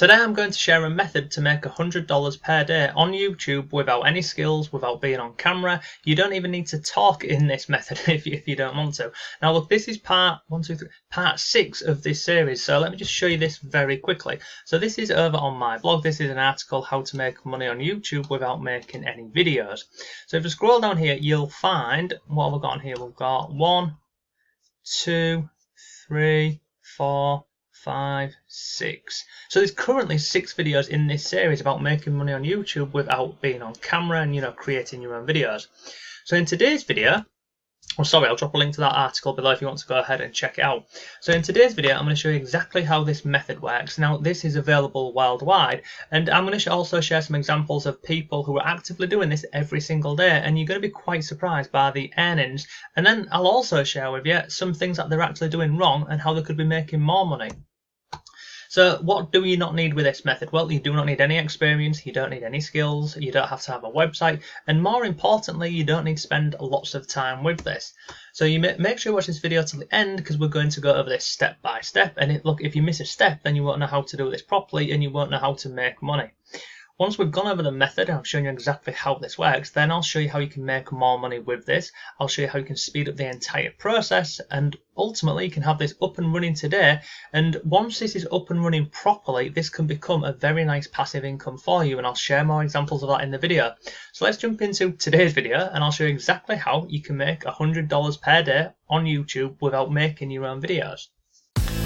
Today I'm going to share a method to make $100 per day on YouTube without any skills, without being on camera. You don't even need to talk in this method if you don't want to. Now look, this is part 6 of this series, so let me just show you this very quickly. So this is over on my blog. This is an article, how to make money on YouTube without making any videos. So if you scroll down here, you'll find, what have we got on here? We've got 1, 2, 3, 4, 5, 6. So there's currently 6 videos in this series about making money on YouTube without being on camera and creating your own videos. So in today's video, I'll drop a link to that article below if you want to go ahead and check it out. So in today's video, I'm going to show you exactly how this method works. Now, this is available worldwide, and I'm going to also share some examples of people who are actively doing this every single day, and you're going to be quite surprised by the earnings. And then I'll also share with you some things that they're actually doing wrong and how they could be making more money. So what do you not need with this method? Well, you do not need any experience, you don't need any skills, you don't have to have a website, and more importantly, you don't need to spend lots of time with this. So you make sure you watch this video till the end, because we're going to go over this step by step. And look, if you miss a step, then you won't know how to do this properly and you won't know how to make money. Once we've gone over the method, I've shown you exactly how this works, then I'll show you how you can make more money with this. I'll show you how you can speed up the entire process, and ultimately you can have this up and running today. And once this is up and running properly, this can become a very nice passive income for you, and I'll share more examples of that in the video. So let's jump into today's video, and I'll show you exactly how you can make $100 per day on YouTube without making your own videos.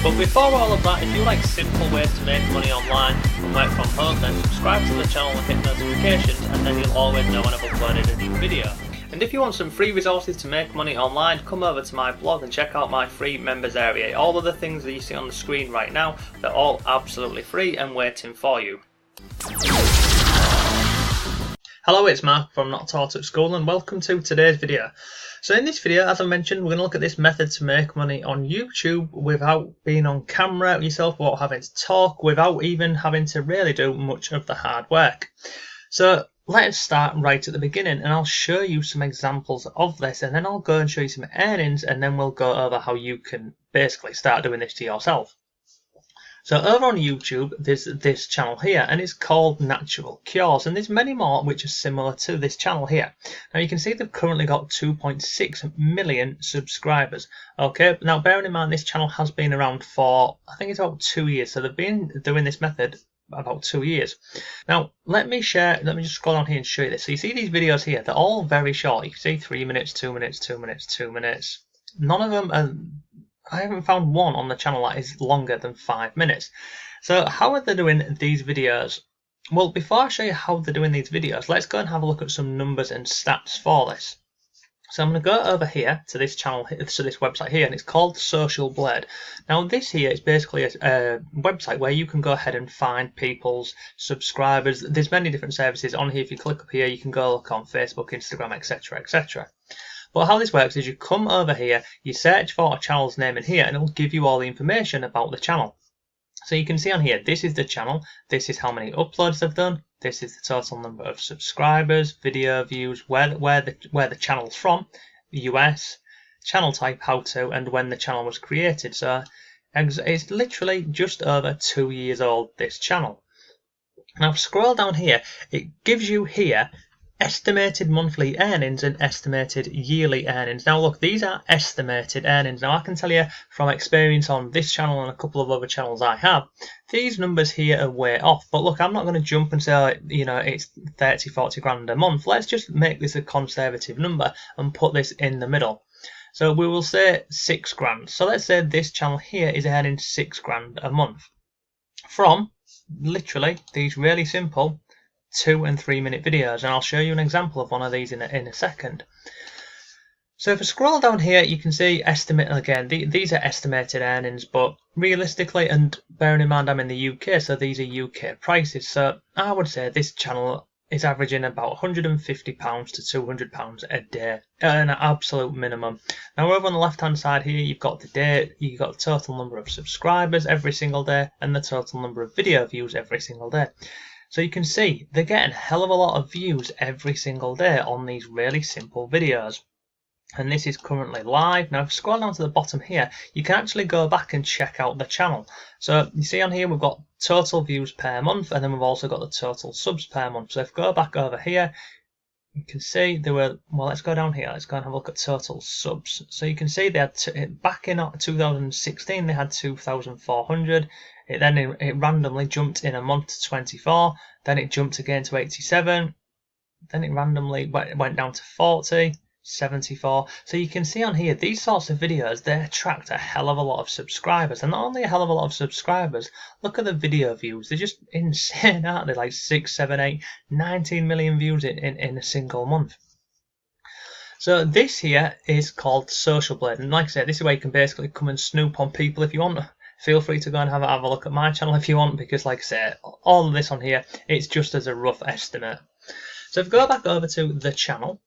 But before all of that, if you like simple ways to make money online and work from home, then subscribe to the channel and hit notifications, and then you'll always know when I've uploaded a new video. And if you want some free resources to make money online, come over to my blog and check out my free members area. All of the things that you see on the screen right now, they're all absolutely free and waiting for you. Hello, it's Mark from Not Taught at School, and welcome to today's video. So in this video, as I mentioned, we're going to look at this method to make money on YouTube without being on camera yourself, without having to talk, without even having to really do much of the hard work. So let's start right at the beginning, and I'll show you some examples of this, and then I'll go and show you some earnings, and then we'll go over how you can basically start doing this to yourself. So over on YouTube, there's this channel here, and it's called Natural Cures, and there's many more which are similar to this channel here. Now you can see they've currently got 2.6 million subscribers. Okay, now bearing in mind this channel has been around for, I think it's about 2 years, so they've been doing this method about 2 years. Now let me just scroll down here and show you this. So you see these videos here, they're all very short. You can see 3 minutes, 2 minutes, 2 minutes, 2 minutes. None of them are, I haven't found one on the channel that is longer than 5 minutes. So how are they doing these videos? Well, before I show you how they're doing these videos, let's go and have a look at some numbers and stats for this. So I'm going to go over here to this channel, to this website here, and it's called Social Blade. Now this here is basically a website where you can go ahead and find people's subscribers. There's many different services on here. If you click up here, you can go look on Facebook, Instagram, etc, etc. But how this works is you come over here, you search for a channel's name in here, and it will give you all the information about the channel. So you can see on here, this is the channel, this is how many uploads they've done, this is the total number of subscribers, video views, where the channel's from, US, channel type, how to, and when the channel was created. So it's literally just over 2 years old, this channel. Now scroll down here, it gives you here estimated monthly earnings and estimated yearly earnings. Now look, these are estimated earnings. Now I can tell you from experience on this channel and a couple of other channels I have, these numbers here are way off. But look, I'm not going to jump and say, it's 30, 40 grand a month. Let's just make this a conservative number and put this in the middle. So we will say 6 grand. So let's say this channel here is earning 6 grand a month from literally these really simple 2 and 3 minute videos, and I'll show you an example of one of these in a second. So if I scroll down here, you can see estimate again. These are estimated earnings, but realistically, and bearing in mind I'm in the UK, so these are UK prices. So I would say this channel is averaging about £150 to £200 a day, an absolute minimum. Now over on the left hand side here, you've got the day, you've got the total number of subscribers every single day, and the total number of video views every single day. So you can see they're getting a hell of a lot of views every single day on these really simple videos. and this is currently live. Now if you scroll down to the bottom here, you can actually go back and check out the channel. So you see on here we've got total views per month, and then we've also got the total subs per month. So if we go back over here, you can see there were, well, let's go down here, let's go and have a look at total subs. So you can see they had back in 2016 they had 2,400. It randomly jumped in a month to 24, then it jumped again to 87, then it randomly went down to 40, 74. So you can see on here, these sorts of videos, they attract a hell of a lot of subscribers. And not only a hell of a lot of subscribers, look at the video views. They're just insane, aren't they? Like 6, 7, 8, 19 million views in a single month. So this here is called Social Blade. And like I said, this is where you can basically come and snoop on people if you want. Feel free to go and have a look at my channel if you want, because like I said, all of this on here, it's just as a rough estimate. So if we go back over to the channel,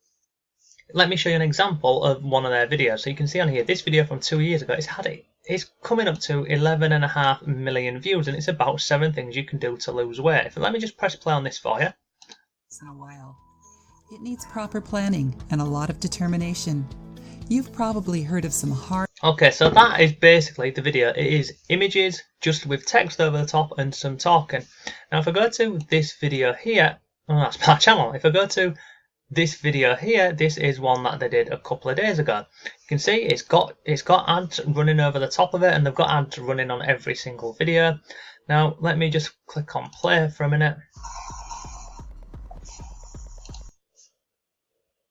let me show you an example of one of their videos. So you can see on here, this video from 2 years ago, it's coming up to 11.5 million views, and it's about 7 things you can do to lose weight. So let me just press play on this for you. In a while. It needs proper planning and a lot of determination. You've probably heard of some hard... Okay, so that is basically the video. It is images just with text over the top and some talking. Now if I go to this video here, oh, that's my channel. If I go to this video here, this is one that they did a couple of days ago. You can see it's got ads running over the top of it, and they've got ads running on every single video. Now let me just click on play for a minute.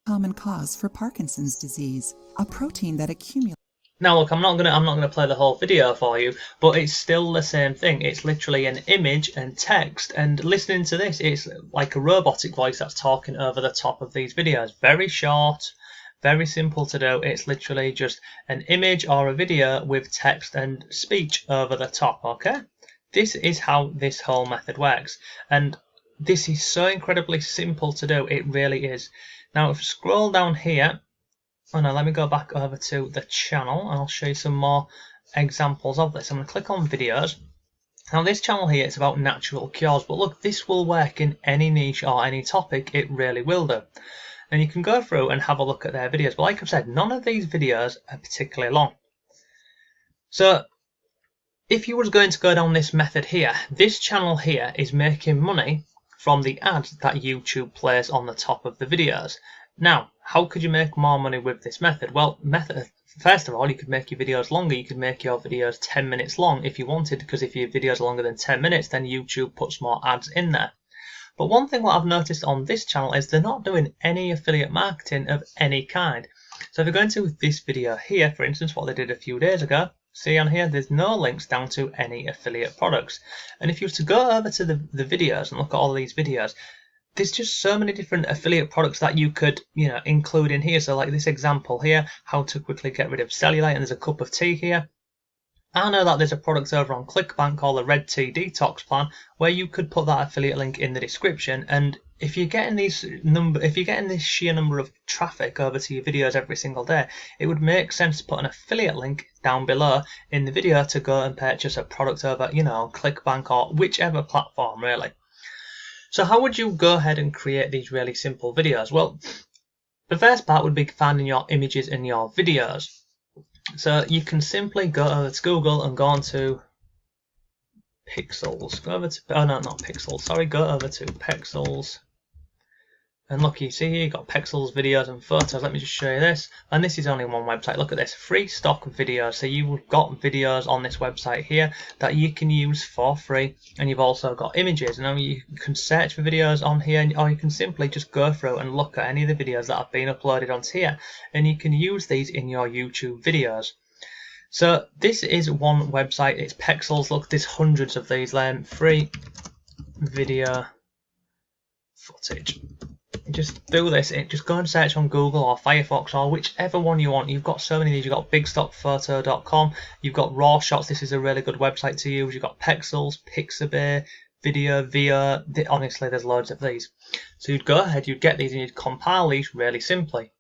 Common cause for Parkinson's disease, a protein that accumulates. Now look, I'm not gonna play the whole video for you, but it's still the same thing. It's literally an image and text, and listening to this, it's like a robotic voice that's talking over the top of these videos. Very short, very simple to do. It's literally just an image or a video with text and speech over the top, okay? This is how this whole method works, and this is so incredibly simple to do. It really is. Now if you scroll down here, oh no, let me go back over to the channel and I'll show you some more examples of this. I'm going to click on videos. Now this channel here is about natural cures, but look, this will work in any niche or any topic. It really will do. And you can go through and have a look at their videos, but like I've said, none of these videos are particularly long. So if you was going to go down this method here, this channel here is making money from the ads that YouTube plays on the top of the videos. Now, how could you make more money with this method? Well, first of all, you could make your videos longer. You could make your videos 10 minutes long if you wanted, because if your videos are longer than 10 minutes, then YouTube puts more ads in there. But one thing what I've noticed on this channel is they're not doing any affiliate marketing of any kind. So if we go into this video here, for instance, what they did a few days ago, see on here, there's no links down to any affiliate products. And if you were to go over to the videos and look at all of these videos, there's just so many different affiliate products that you could, include in here. So like this example here, how to quickly get rid of cellulite, and there's a cup of tea here. I know that there's a product over on ClickBank called the Red Tea Detox Plan, where you could put that affiliate link in the description, and if you're getting this sheer number of traffic over to your videos every single day, it would make sense to put an affiliate link down below in the video to go and purchase a product over, ClickBank or whichever platform really. So how would you go ahead and create these really simple videos? Well, the first part would be finding your images in your videos. So you can simply go over to Google and go on to Pixels. Go over to, oh no, not Pixels, sorry, go over to Pixels. And look, you see here, you've got Pixels, videos and photos. Let me just show you this. And this is only one website. Look at this, free stock videos. So you've got videos on this website here that you can use for free. And you've also got images. Now you can search for videos on here, or you can simply just go through and look at any of the videos that have been uploaded onto here. And you can use these in your YouTube videos. So this is one website, it's Pixels. Look, there's hundreds of these, free video footage. Just do this, just go and search on Google or Firefox or whichever one you want. You've got so many of these. You've got bigstockphoto.com, you've got Raw Shots, this is a really good website to use. You've got Pexels, Pixabay, Video, Via, honestly there's loads of these. So you'd go ahead, you'd get these and you'd compile these really simply.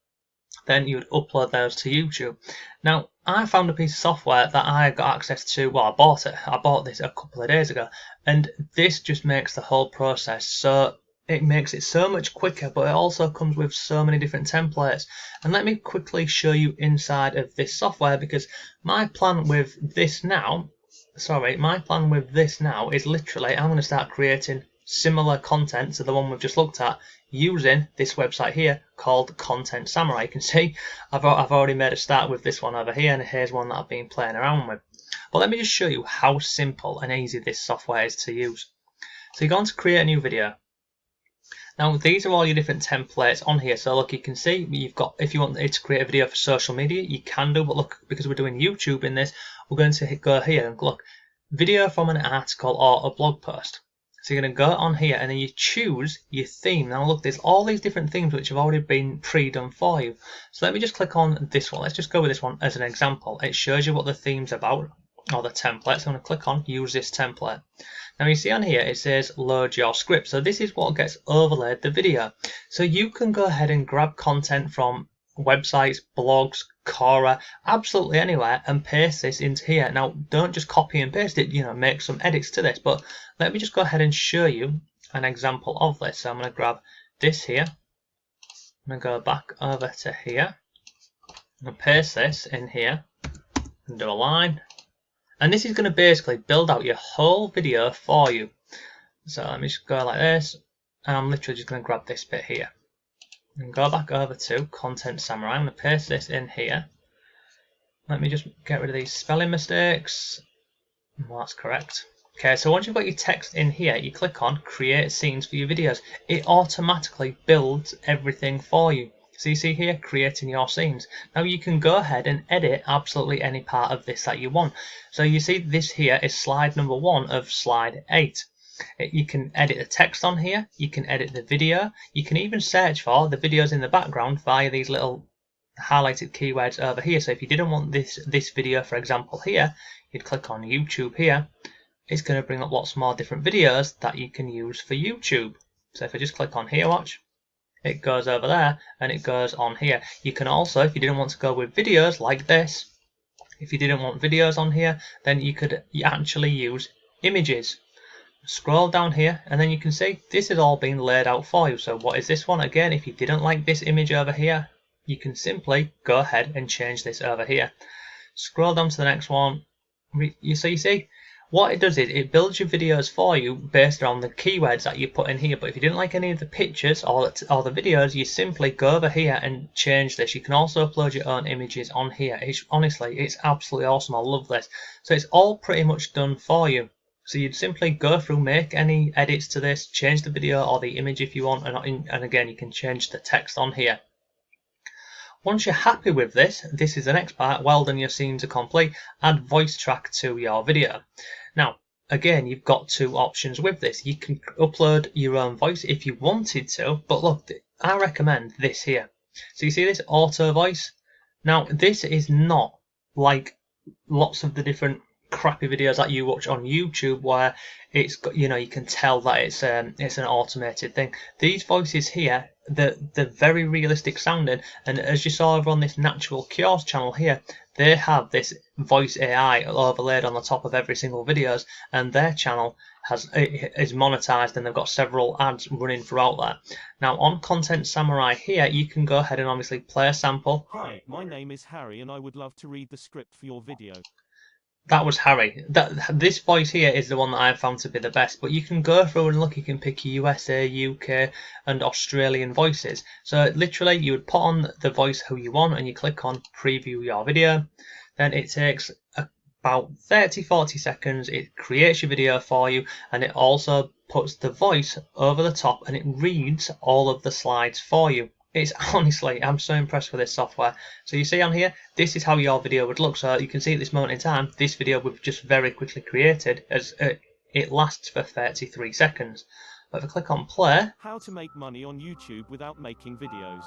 Then you'd upload those to YouTube. Now, I found a piece of software that I got access to, well, I bought it. I bought this a couple of days ago, and this just makes the whole process so it makes it so much quicker, but it also comes with so many different templates. And let me quickly show you inside of this software, because my plan with this now is literally I'm going to start creating similar content to the one we've just looked at using this website here called Content Samurai. You can see I've already made a start with this one over here, and here's one that I've been playing around with. But let me just show you how simple and easy this software is to use. So you're going to create a new video. Now these are all your different templates on here. So look, you can see you've got, if you want to create a video for social media, you can do, but look, because we're doing YouTube in this, we're going to go here and look, video from an article or a blog post. So you're going to go on here and then you choose your theme. Now look, there's all these different themes which have already been pre-done for you. So let me just click on this one. Let's just go with this one as an example. It shows you what the theme's about, or the template. So I'm going to click on use this template. Now you see on here it says load your script. So this is what gets overlaid the video. So you can go ahead and grab content from websites, blogs, Quora, absolutely anywhere, and paste this into here. Now don't just copy and paste it, make some edits to this, but let me just go ahead and show you an example of this. So I'm going to grab this here, I'm going to go back over to here, I'm going to paste this in here and do a line, and this is going to basically build out your whole video for you. So let me just go like this, and I'm literally just going to grab this bit here and go back over to Content Samurai. I'm going to paste this in here. Let me just get rid of these spelling mistakes. Well, that's correct. Okay, so once you've got your text in here, you click on create scenes for your videos. It automatically builds everything for you. So you see here, creating your scenes. Now you can go ahead and edit absolutely any part of this that you want. So you see this here is slide number 1 of slide 8. You can edit the text on here, you can edit the video, you can even search for the videos in the background via these little highlighted keywords over here. So if you didn't want this video, for example, here, you'd click on YouTube here. It's going to bring up lots more different videos that you can use for YouTube. So if I just click on here, watch, it goes over there and it goes on here. You can also, if you didn't want to go with videos like this, if you didn't want videos on here, then you actually use images. Scroll down here and then you can see this is all being laid out for you. So what is this one? Again, if you didn't like this image over here, you can simply go ahead and change this over here. Scroll down to the next one. So you see what it does is it builds your videos for you based on the keywords that you put in here. But if you didn't like any of the pictures or the videos, you simply go over here and change this. You can also upload your own images on here. Honestly, it's absolutely awesome. I love this. So it's all pretty much done for you. So you'd simply go through, make any edits to this, change the video or the image if you want, and again you can change the text on here. Once you're happy with this, this is the next part. Well done, your scenes are complete. Add voice track to your video. Now again, you've got two options with this. You can upload your own voice if you wanted to, but look, I recommend this here. So you see this auto voice? Now this is not like lots of the different crappy videos that you watch on YouTube where it's got, you can tell that it's an automated thing. These voices here, they're very realistic sounding, and as you saw over on this Natural Cures channel here, they have this voice AI overlaid on the top of every single videos, and their channel is monetized and they've got several ads running throughout that. Now on Content Samurai here, you can go ahead and obviously play a sample. Hi, my name is Harry and I would love to read the script for your video. That was Harry. This voice here is the one that I found to be the best, but you can go through and look, you can pick USA, UK and Australian voices. So literally you would put on the voice who you want and you click on preview your video. Then it takes about 30-40 seconds, it creates your video for you, and it also puts the voice over the top and it reads all of the slides for you. It's honestly, I'm so impressed with this software. So you see on here, this is how your video would look. So you can see at this moment in time, this video we've just very quickly created, as it lasts for 33 seconds. But if I click on play. How to make money on YouTube without making videos.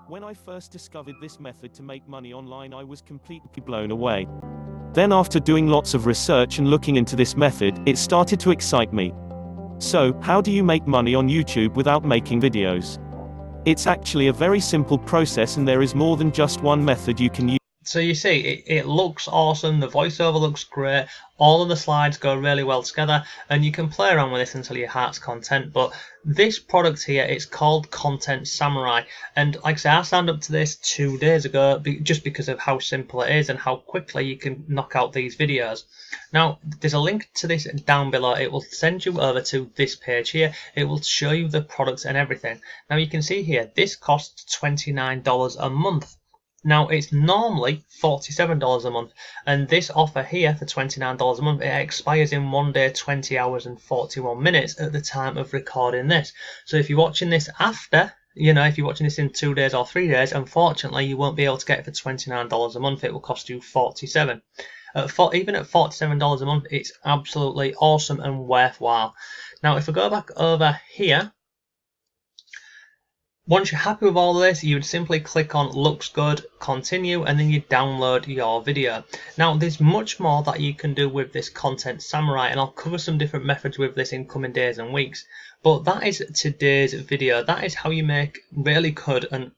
When I first discovered this method to make money online, I was completely blown away. Then after doing lots of research and looking into this method, it started to excite me. So, how do you make money on YouTube without making videos? It's actually a very simple process and there is more than just one method you can use. So you see, it looks awesome, the voiceover looks great, all of the slides go really well together, and you can play around with this until your heart's content. But this product here, it's called Content Samurai, and like I say, I signed up to this 2 days ago just because of how simple it is and how quickly you can knock out these videos. Now, there's a link to this down below. It will send you over to this page here. It will show you the products and everything. Now you can see here, this costs $29 a month. Now, it's normally $47 a month, and this offer here for $29 a month, it expires in 1 day, 20 hours and 41 minutes at the time of recording this. So if you're watching this after, if you're watching this in 2 days or 3 days, unfortunately you won't be able to get it for $29 a month. It will cost you $47. Even at $47 a month, it's absolutely awesome and worthwhile. Now, if I go back over here, once you're happy with all of this, you would simply click on looks good, continue, and then you download your video. Now, there's much more that you can do with this Content Samurai, and I'll cover some different methods with this in coming days and weeks. But that is today's video. That is how you make really good and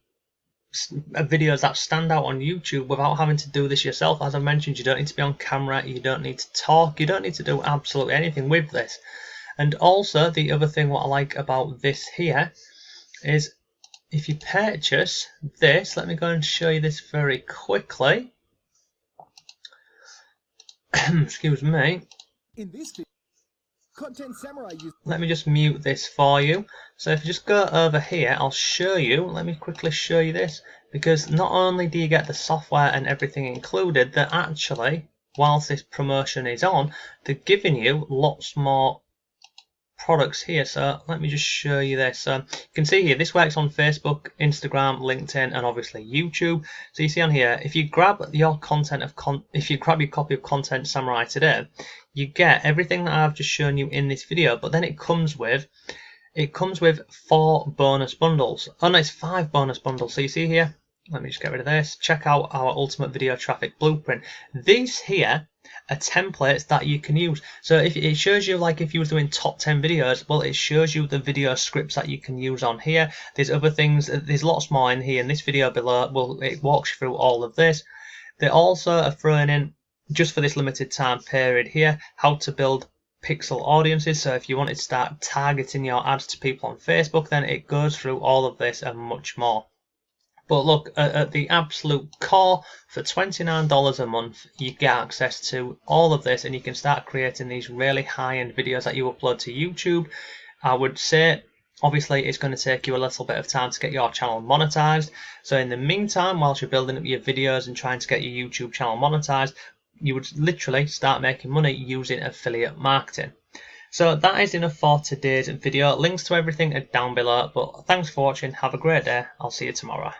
videos that stand out on YouTube without having to do this yourself. As I mentioned, you don't need to be on camera, you don't need to talk, you don't need to do absolutely anything with this. And also, the other thing what I like about this here is if you purchase this, let me go and show you this very quickly. Excuse me. In this video, Content Samurai let me just mute this for you. So if you just go over here, I'll show you. Let me quickly show you this, because not only do you get the software and everything included, they're actually, whilst this promotion is on, they're giving you lots more products here. So let me just show you this. You can see here, this works on Facebook, Instagram, LinkedIn, and obviously YouTube. So you see on here, if you grab your if you grab your copy of Content Samurai today, you get everything that I've just shown you in this video, but then it comes with 4 bonus bundles. Oh no, it's 5 bonus bundles. So you see here, let me just get rid of this. Check out our Ultimate Video Traffic Blueprint. These here are templates that you can use. So if it shows you, like if you were doing top 10 videos, well, it shows you the video scripts that you can use on here. There's other things, there's lots more in here. In this video below, it walks you through all of this. They also are throwing in, just for this limited time period here, how to build pixel audiences. So if you wanted to start targeting your ads to people on Facebook, then it goes through all of this and much more. But look, at the absolute core, for $29 a month, you get access to all of this, and you can start creating these really high-end videos that you upload to YouTube. I would say, obviously, it's going to take you a little bit of time to get your channel monetized. So in the meantime, whilst you're building up your videos and trying to get your YouTube channel monetized, you would literally start making money using affiliate marketing. So that is enough for today's video. Links to everything are down below. But thanks for watching. Have a great day. I'll see you tomorrow.